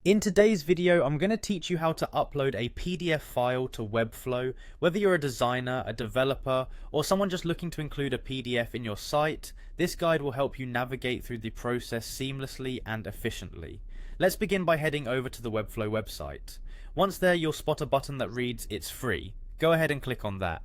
In today's video, I'm going to teach you how to upload a PDF file to Webflow. Whether you're a designer, a developer, or someone just looking to include a PDF in your site, this guide will help you navigate through the process seamlessly and efficiently. Let's begin by heading over to the Webflow website. Once there, you'll spot a button that reads "It's free." Go ahead and click on that.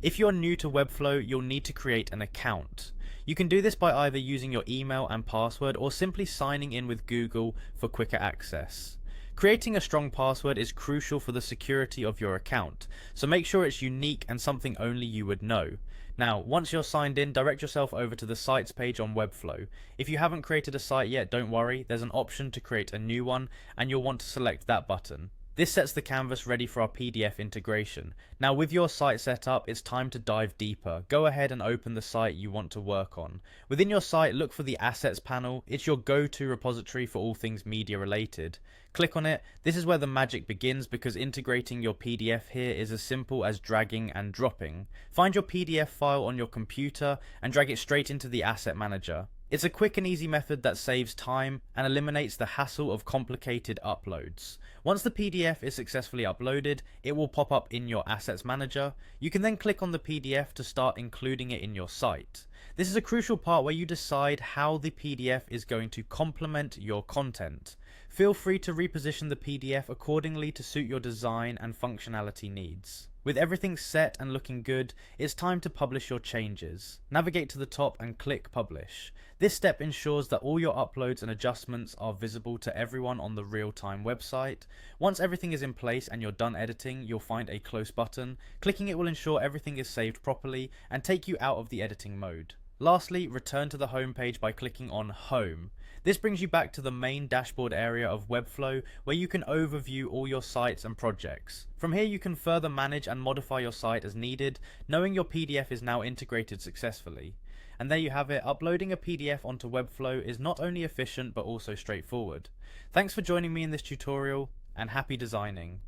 If you're new to Webflow, you'll need to create an account. You can do this by either using your email and password or simply signing in with Google for quicker access. Creating a strong password is crucial for the security of your account, so make sure it's unique and something only you would know. Now, once you're signed in, direct yourself over to the sites page on Webflow. If you haven't created a site yet, don't worry, there's an option to create a new one, and you'll want to select that button. This sets the canvas ready for our PDF integration. Now with your site set up, it's time to dive deeper. Go ahead and open the site you want to work on. Within your site, look for the Assets panel. It's your go-to repository for all things media related. Click on it. This is where the magic begins because integrating your PDF here is as simple as dragging and dropping. Find your PDF file on your computer and drag it straight into the Asset Manager. It's a quick and easy method that saves time and eliminates the hassle of complicated uploads. Once the PDF is successfully uploaded, it will pop up in your Assets Manager. You can then click on the PDF to start including it in your site. This is a crucial part where you decide how the PDF is going to complement your content. Feel free to reposition the PDF accordingly to suit your design and functionality needs. With everything set and looking good, it's time to publish your changes. Navigate to the top and click Publish. This step ensures that all your uploads and adjustments are visible to everyone on the real-time website. Once everything is in place and you're done editing, you'll find a close button. Clicking it will ensure everything is saved properly and take you out of the editing mode. Lastly, return to the home page by clicking on Home. This brings you back to the main dashboard area of Webflow where you can overview all your sites and projects. From here you can further manage and modify your site as needed, knowing your PDF is now integrated successfully. And there you have it, uploading a PDF onto Webflow is not only efficient but also straightforward. Thanks for joining me in this tutorial and happy designing.